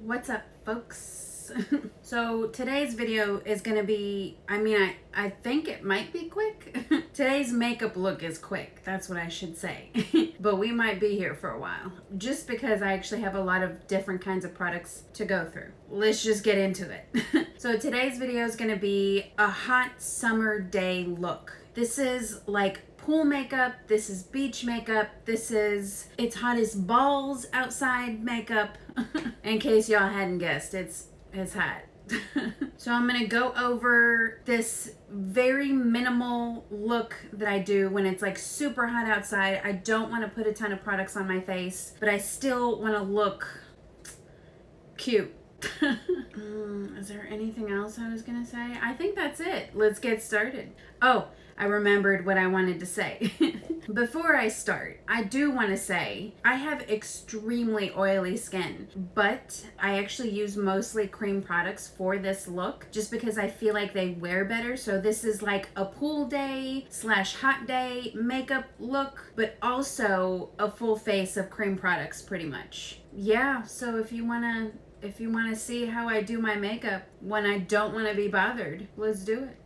What's up, folks? So today's video is gonna be, I think it might be quick. Today's makeup look is quick, that's what I should say. But we might be here for a while, just because I actually have a lot of different kinds of products to go through. Let's just get into it. So today's video is gonna be a hot summer day look. This is like pool makeup, this is beach makeup, this is it's hot as balls outside makeup. In case y'all hadn't guessed, it's hot. So I'm gonna go over this very minimal look that I do when it's like super hot outside. I don't want to put a ton of products on my face, but I still want to look cute. Is there anything else I was gonna say? I think that's it. Let's get started. Oh, I remembered what I wanted to say. Before I start, I do want to say I have extremely oily skin, but I actually use mostly cream products for this look just because I feel like they wear better. So this is like a pool day / hot day makeup look, but also a full face of cream products pretty much. Yeah, so if you want to see how I do my makeup when I don't want to be bothered, let's do it.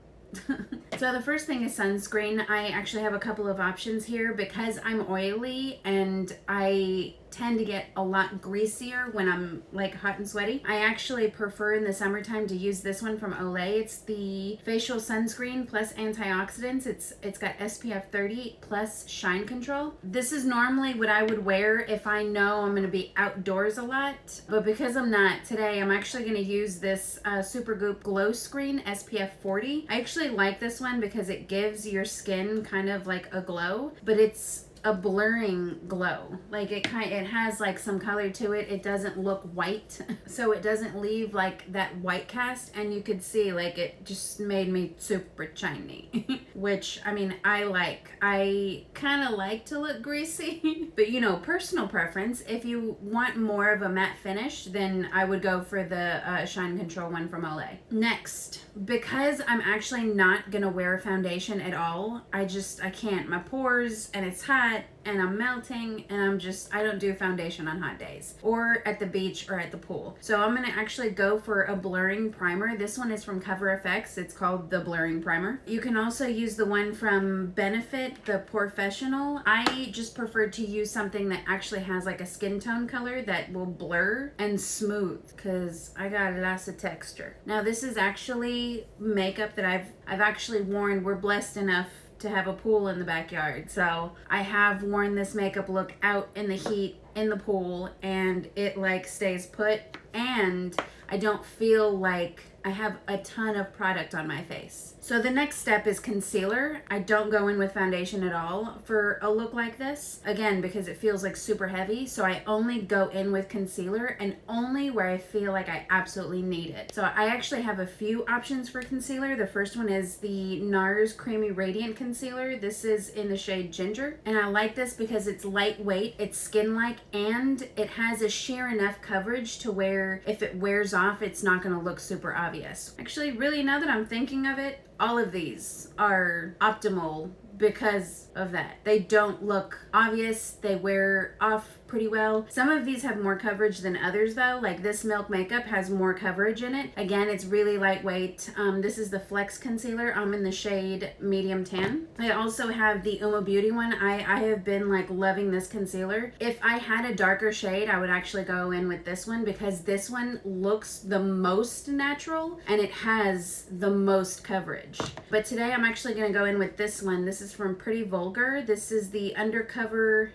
So the first thing is sunscreen. I actually have a couple of options here because I'm oily and I tend to get a lot greasier when I'm like hot and sweaty. I actually prefer in the summertime to use this one from Olay. It's the facial sunscreen plus antioxidants. It's got SPF 30 plus shine control. This is normally what I would wear if I know I'm going to be outdoors a lot, but because I'm not today, I'm actually going to use this Supergoop Glow Screen SPF 40. I actually like this one because it gives your skin kind of like a glow, but it's a blurring glow. Like it has like some color to it. It doesn't look white, so it doesn't leave like that white cast, and you could see like it just made me super shiny. Which I mean, I kind of like to look greasy. But you know, personal preference. If you want more of a matte finish, then I would go for the shine control one from Olay. Next, because I'm actually not gonna wear foundation at all, I can't. My pores, and it's hot and I'm melting, and I don't do foundation on hot days or at the beach or at the pool. So I'm gonna actually go for a blurring primer. This one is from Cover FX. It's called the Blurring Primer. You can also use the one from Benefit, the Professional. I just prefer to use something that actually has like a skin tone color that will blur and smooth, because I got lots of texture. Now this is actually makeup that I've actually worn. We're blessed enough to have a pool in the backyard, so I have worn this makeup look out in the heat in the pool, and it like stays put, and I don't feel like I have a ton of product on my face. So the next step is concealer. I don't go in with foundation at all for a look like this, again because it feels like super heavy. So I only go in with concealer, and only where I feel like I absolutely need it. So I actually have a few options for concealer. The first one is the NARS Creamy Radiant Concealer. This is in the shade Ginger, and I like this because it's lightweight, it's skin-like, and it has a sheer enough coverage to where if it wears off, it's not going to look super obvious. Actually, really, now that I'm thinking of it, all of these are optimal because of that. They don't look obvious. They wear off pretty well. Some of these have more coverage than others though. Like this Milk Makeup has more coverage in it. Again, it's really lightweight. This is the Flex Concealer. I'm in the shade Medium Tan. I also have the Uma Beauty one. I have been like loving this concealer. If I had a darker shade, I would actually go in with this one because this one looks the most natural and it has the most coverage. But today I'm actually going to go in with this one. This is from Pretty Vulgar. This is the Undercover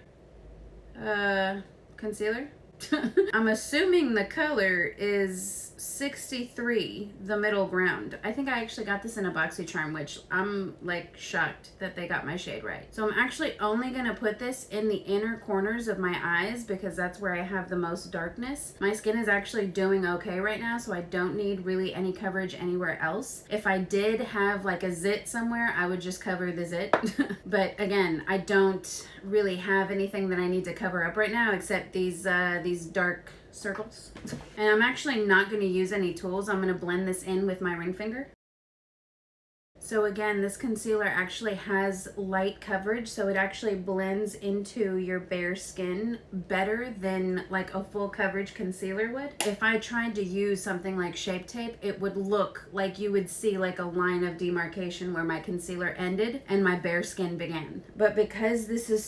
concealer. I'm assuming the color is 63, the middle ground. I think I actually got this in a BoxyCharm, which I'm like shocked that they got my shade right. So I'm actually only gonna put this in the inner corners of my eyes because that's where I have the most darkness. My skin is actually doing okay right now, so I don't need really any coverage anywhere else. If I did have like a zit somewhere, I would just cover the zit. But again, I don't really have anything that I need to cover up right now except these dark circles. And I'm actually not going to use any tools. I'm going to blend this in with my ring finger. So again, this concealer actually has light coverage, so it actually blends into your bare skin better than like a full coverage concealer would. If I tried to use something like Shape Tape, it would look like you would see like a line of demarcation where my concealer ended and my bare skin began. But because this is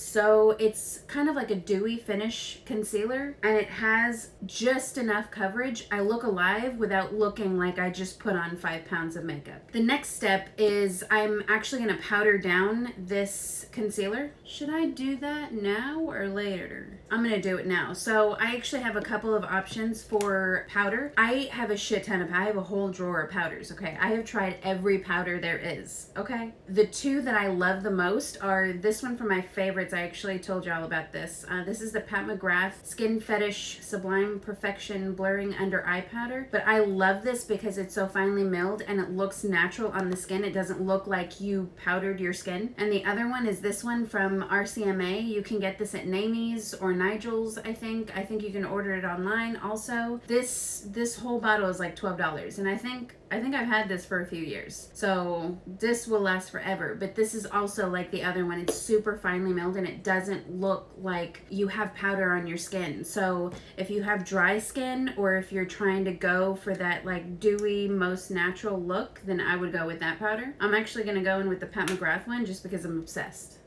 it's kind of like a dewy finish concealer and it has just enough coverage, I look alive without looking like I just put on 5 pounds of makeup. The next step is I'm actually gonna powder down this concealer. Should I do that now or later? I'm gonna do it now. So I actually have a couple of options for powder. I have a shit ton of, I have a whole drawer of powders, okay? I have tried every powder there is, okay? The two that I love the most are this one for my favorites. I actually told y'all about this. This is the Pat McGrath Skin Fetish Sublime Perfection Blurring Under Eye Powder. But I love this because it's so finely milled and it looks natural on the skin. It doesn't look like you powdered your skin. And the other one is this one from RCMA. You can get this at Namie's or Nigel's, I think. I think you can order it online also. This whole bottle is like $12, and I think I've had this for a few years, so this will last forever. But this is also like the other one. It's super finely milled and it doesn't look like you have powder on your skin. So if you have dry skin or if you're trying to go for that like dewy, most natural look, then I would go with that powder. I'm actually gonna go in with the Pat McGrath one just because I'm obsessed.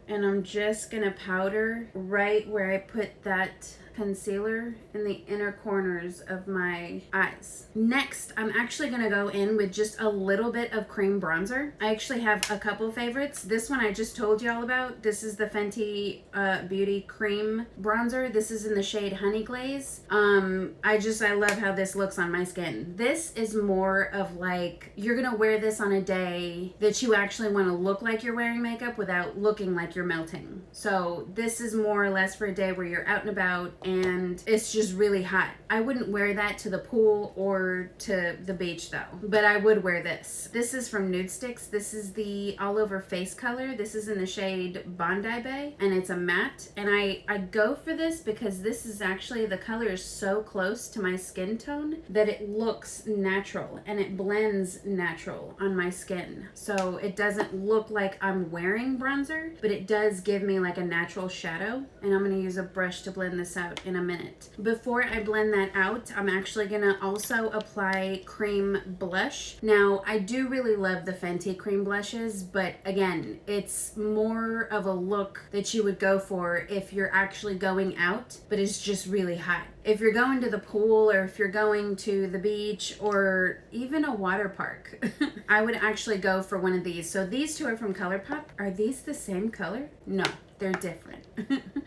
And I'm just gonna powder right where I put that concealer in the inner corners of my eyes. Next, I'm actually gonna go in with just a little bit of cream bronzer. I actually have a couple favorites. This one I just told you all about. This is the Fenty Beauty Cream Bronzer. This is in the shade Honey Glaze. I love how this looks on my skin. This is more of like, you're gonna wear this on a day that you actually wanna look like you're wearing makeup without looking like you're melting. So this is more or less for a day where you're out and about and it's just really hot. I wouldn't wear that to the pool or to the beach though, but I would wear this. This is from Nude Sticks. This is the all over face color. This is in the shade Bondi Bay and it's a matte, and I go for this because this is actually, the color is so close to my skin tone that it looks natural and it blends natural on my skin. So it doesn't look like I'm wearing bronzer, but it does give me like a natural shadow. And I'm going to use a brush to blend this out in a minute. Before I blend that out, I'm actually going to also apply cream blush. Now, I do really love the Fenty cream blushes, but again, it's more of a look that you would go for if you're actually going out, but it's just really hot. If you're going to the pool or if you're going to the beach or even a water park, I would actually go for one of these. So these two are from ColourPop. Are these the same color? No, they're different.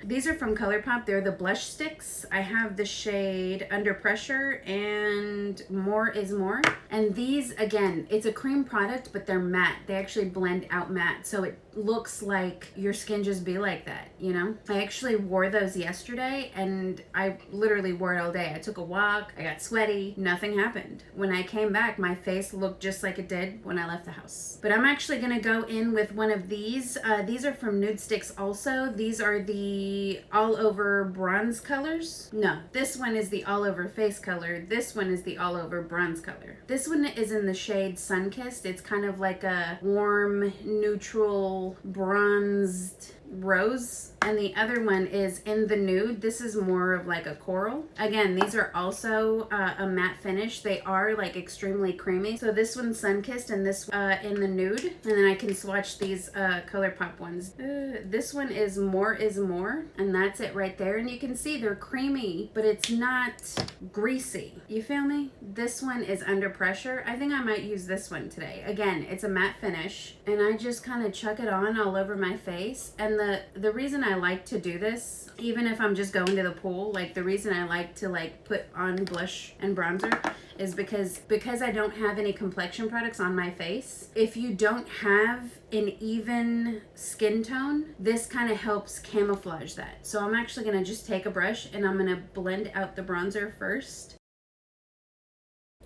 These are from ColourPop. They're the blush sticks. I have the shade Under Pressure and More is More. And these, again, it's a cream product, but they're matte. They actually blend out matte. So it looks like your skin just be like that, you know? I actually wore those yesterday and I literally wore it all day. I took a walk, I got sweaty, nothing happened. When I came back, my face looked just like it did when I left the house. But I'm actually gonna go in with one of these. These are from Nude Sticks also. These are the all over bronze colors. No, this one is the all over face color. This one is the all over bronze color. This one is in the shade Sunkissed. It's kind of like a warm, neutral, bronzed rose. And the other one is in the nude. This is more of like a coral. Again, these are also a matte finish. They are like extremely creamy. So this one's Sunkissed and this in the nude. And then I can swatch these ColourPop ones. This one is More is More. And that's it right there. And you can see they're creamy, but it's not greasy. You feel me? This one is Under Pressure. I think I might use this one today. Again, it's a matte finish. And I just kind of chuck it on all over my face. And the reason I like to do this, even if I'm just going to the pool, like the reason I like to like put on blush and bronzer is because I don't have any complexion products on my face. If you don't have an even skin tone, this kind of helps camouflage that. So I'm actually gonna just take a brush and I'm gonna blend out the bronzer first.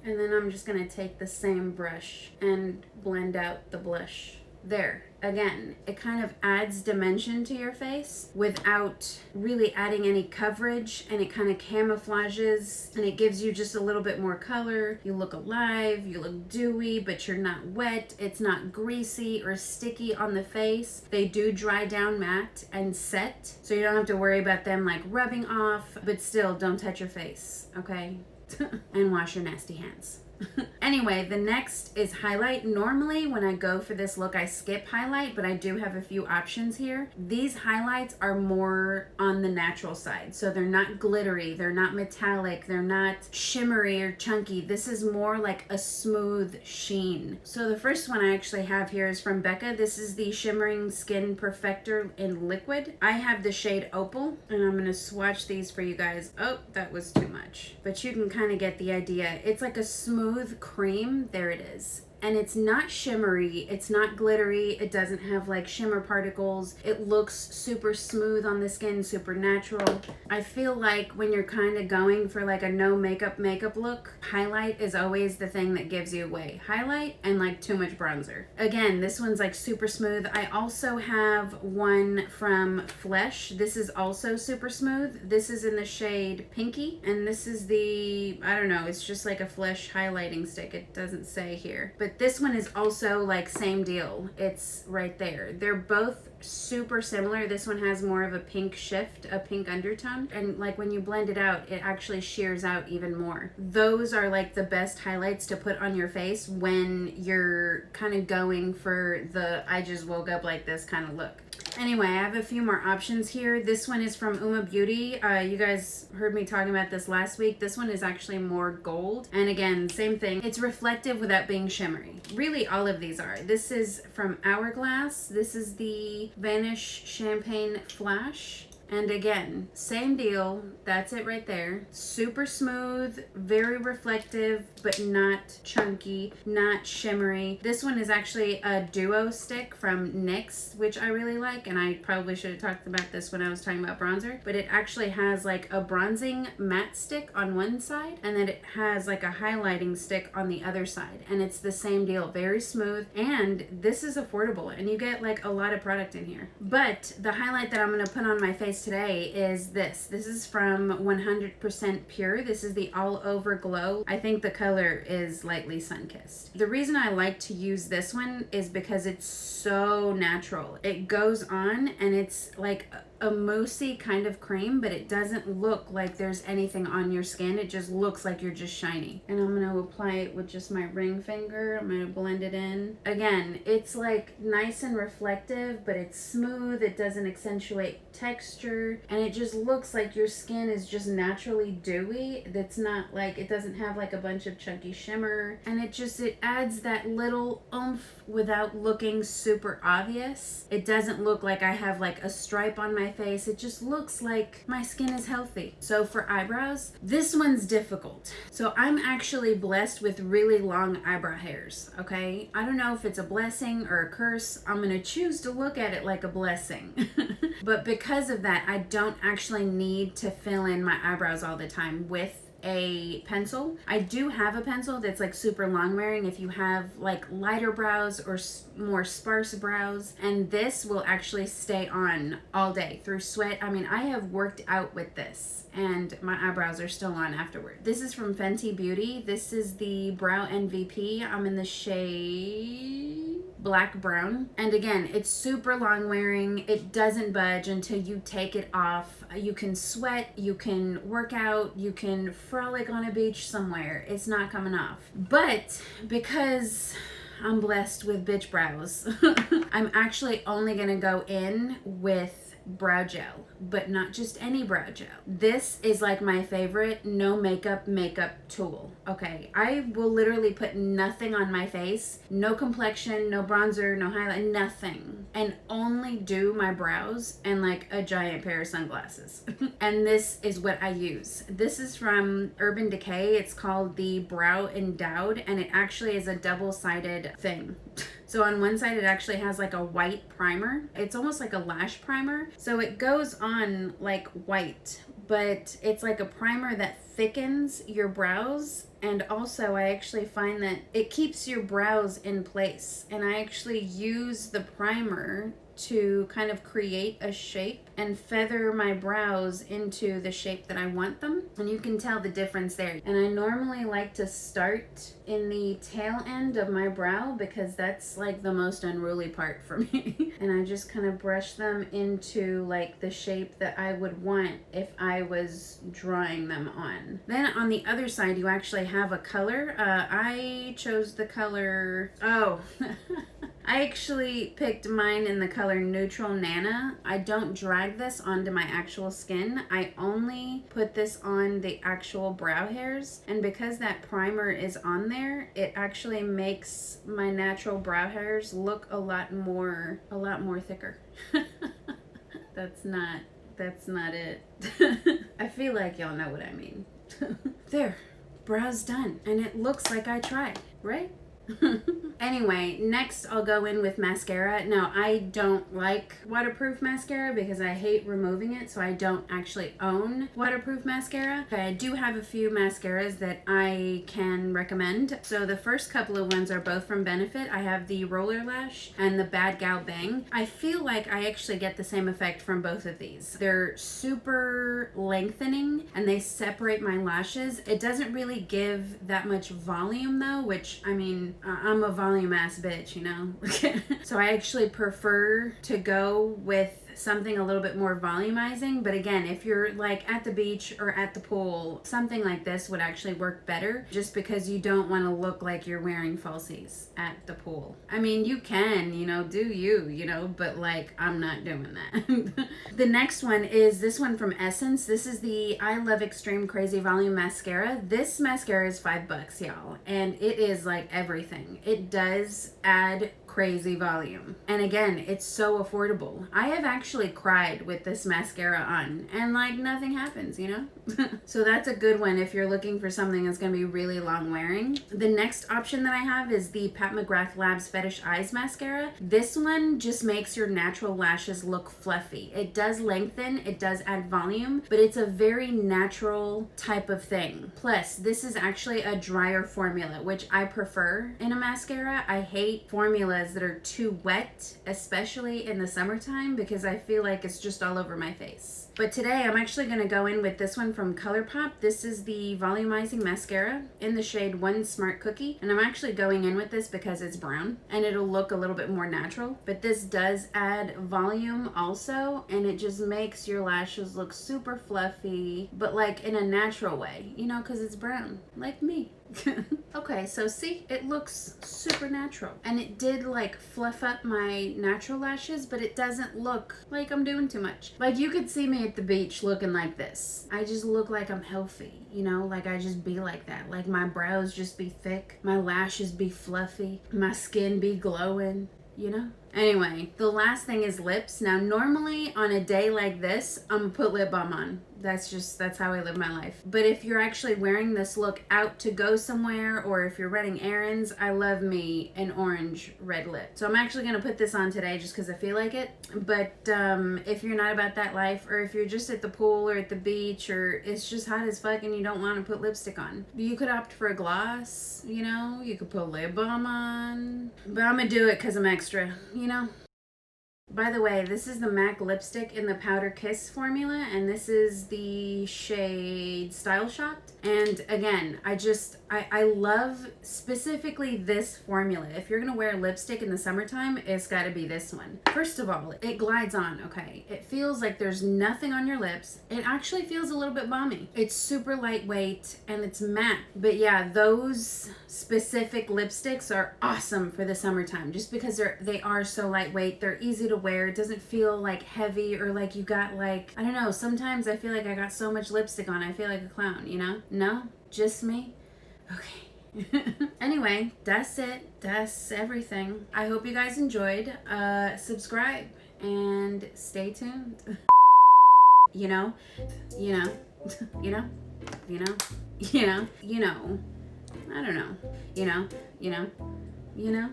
And then I'm just gonna take the same brush and blend out the blush. There, again, it kind of adds dimension to your face without really adding any coverage, and it kind of camouflages and it gives you just a little bit more color. You look alive, you look dewy, but you're not wet. It's not greasy or sticky on the face. They do dry down matte and set, so you don't have to worry about them like rubbing off, but still don't touch your face, okay? And wash your nasty hands. Anyway, the next is highlight. Normally when I go for this look I skip highlight, but I do have a few options here. These highlights are more on the natural side, so they're not glittery, they're not metallic, they're not shimmery or chunky. This is more like a smooth sheen. So the first one I actually have here is from Becca. This is the Shimmering Skin Perfector in liquid. I have the shade Opal, and I'm gonna swatch these for you guys. Oh, that was too much, but you can kind of get the idea. It's like a smooth cream. There it is. And it's not shimmery, it's not glittery, it doesn't have like shimmer particles. It looks super smooth on the skin, super natural. I feel like when you're kind of going for like a no makeup look, highlight is always the thing that gives you away. Highlight and like too much bronzer. Again, this one's like super smooth. I also have one from Flesh. This is also super smooth. This is in the shade Pinky, and this is the, I don't know, it's just like a Flesh highlighting stick. It doesn't say here, but this one is also like same deal. It's right there. They're both super similar. This one has more of a pink shift, a pink undertone, and like when you blend it out, it actually sheers out even more. Those are like the best highlights to put on your face when you're kind of going for the I just woke up like this kind of look. Anyway, I have a few more options here. This one is from Uma Beauty. You guys heard me talking about this last week. This one is actually more gold. And again, same thing. It's reflective without being shimmery. Really, all of these are. This is from Hourglass. This is the Vanish Champagne Flash. And again, same deal. That's it right there. Super smooth, very reflective, but not chunky, not shimmery. This one is actually a duo stick from NYX, which I really like, and I probably should have talked about this when I was talking about bronzer, but it actually has like a bronzing matte stick on one side, and then it has like a highlighting stick on the other side, and it's the same deal. Very smooth, and this is affordable, and you get like a lot of product in here. But the highlight that I'm going to put on my face today is this. This is from 100% Pure. This is the All Over Glow. I think the color is lightly sun-kissed. The reason I like to use this one is because it's so natural. It goes on and it's like a moussey kind of cream, but it doesn't look like there's anything on your skin. It just looks like you're just shiny. And I'm going to apply it with just my ring finger. I'm going to blend it in. Again, it's like nice and reflective, but it's smooth. It doesn't accentuate texture, and it just looks like your skin is just naturally dewy. That's not like, it doesn't have like a bunch of chunky shimmer, and it adds that little oomph without looking super obvious. It doesn't look like I have like a stripe on my face. It just looks like my skin is healthy. So for eyebrows, this one's difficult. So I'm actually blessed with really long eyebrow hairs, okay? I don't know if it's a blessing or a curse. I'm gonna choose to look at it like a blessing. But because of that, I don't actually need to fill in my eyebrows all the time with a pencil. I do have a pencil that's like super long wearing if you have like lighter brows or more sparse brows, and this will actually stay on all day through sweat. I mean, I have worked out with this and my eyebrows are still on afterward. This is from Fenty Beauty. This is the Brow MVP. I'm in the shade Black Brown, and again, it's super long wearing. It doesn't budge until you take it off. You can sweat, you can work out, you can frolic on a beach somewhere. It's not coming off. But because I'm blessed with bitch brows, I'm actually only gonna go in with brow gel, but not just any brow gel. This is like my favorite no makeup tool. Okay, I will literally put nothing on my face, no complexion, no bronzer, no highlight, nothing, and only do my brows and like a giant pair of sunglasses. And this is what I use. This is from Urban Decay. It's called the Brow Endowed, and it actually is a double-sided thing. So on one side, it actually has like a white primer. It's almost like a lash primer. So it goes on like white, but it's like a primer that thickens your brows And also, I actually find that it keeps your brows in place. And I actually use the primer to kind of create a shape and feather my brows into the shape that I want them. And you can tell the difference there. And I normally like to start in the tail end of my brow because that's like the most unruly part for me. And I just kind of brush them into like the shape that I would want if I was drawing them on. Then on the other side, you actually have a color. I chose the color, I actually picked mine in the color Neutral Nana. I don't drag this onto my actual skin. I only put this on the actual brow hairs. And because that primer is on there, it actually makes my natural brow hairs look a lot more thicker. That's not it. I feel like y'all know what I mean. There, brow's done. And it looks like I tried, right? Anyway, next I'll go in with mascara. Now, I don't like waterproof mascara because I hate removing it, so I don't actually own waterproof mascara. Okay, I do have a few mascaras that I can recommend. So the first couple of ones are both from Benefit. I have the Roller Lash and the Bad Gal Bang. I feel like I actually get the same effect from both of these. They're super lengthening and they separate my lashes. It doesn't really give that much volume though, which, I mean, I'm a volume ass bitch, you know? So I actually prefer to go with something a little bit more volumizing. But again, if you're like at the beach or at the pool, something like this would actually work better just because you don't want to look like you're wearing falsies at the pool. I mean, you can, you know, do you know, but like I'm not doing that. The next one is this one from Essence. This is the I Love Extreme Crazy Volume Mascara. This mascara is $5, y'all, and it is like everything. It does add crazy volume. And again, it's so affordable. I have actually cried with this mascara on and like nothing happens, you know? So that's a good one if you're looking for something that's going to be really long wearing. The next option that I have is the Pat McGrath Labs Fetish Eyes Mascara. This one just makes your natural lashes look fluffy. It does lengthen, it does add volume, but it's a very natural type of thing. Plus, this is actually a drier formula, which I prefer in a mascara. I hate formulas that are too wet, especially in the summertime, because I feel like it's just all over my face. But today I'm actually going to go in with this one from ColourPop. This is the Volumizing Mascara in the shade One Smart Cookie. And I'm actually going in with this because it's brown and it'll look a little bit more natural. But this does add volume also, and it just makes your lashes look super fluffy, but like in a natural way, you know, because it's brown, like me. Okay, so see, it looks super natural, and it did like fluff up my natural lashes, but it doesn't look like I'm doing too much. Like you could see me at the beach looking like this. I just look like I'm healthy, you know, like I just be like that. Like my brows just be thick, my lashes be fluffy, my skin be glowing, you know? Anyway, the last thing is lips. Now, normally on a day like this, I'm gonna put lip balm on. That's how I live my life. But if you're actually wearing this look out to go somewhere, or if you're running errands, I love me an orange red lip. So I'm actually gonna put this on today just because I feel like it. But if you're not about that life, or if you're just at the pool or at the beach, or it's just hot as fuck and you don't want to put lipstick on, you could opt for a gloss, you know? You could put lip balm on. But I'm gonna do it because I'm extra, you know? By the way, this is the MAC lipstick in the Powder Kiss formula, and this is the shade Style Shot. And again, I love specifically this formula. If you're gonna wear lipstick in the summertime, it's gotta be this one. First of all, it glides on, okay? It feels like there's nothing on your lips. It actually feels a little bit balmy. It's super lightweight and it's matte. But yeah, those specific lipsticks are awesome for the summertime just because they are so lightweight. They're easy to wear. It doesn't feel like heavy or like you got like, I don't know, sometimes I feel like I got so much lipstick on, I feel like a clown, you know? No? Just me? Okay. Anyway, that's it. That's everything. I hope you guys enjoyed. Subscribe and stay tuned. You know? You know? You know? You know? You know? You know? I don't know. You know? You know? You know?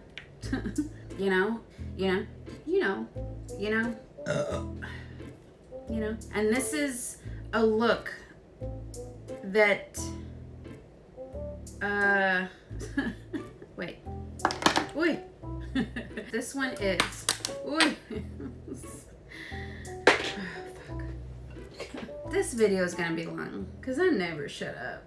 You know? You know? You know? You know? You know? And this is a look that Wait. Oi. This one is. Oi. This video is gonna be long because I never shut up.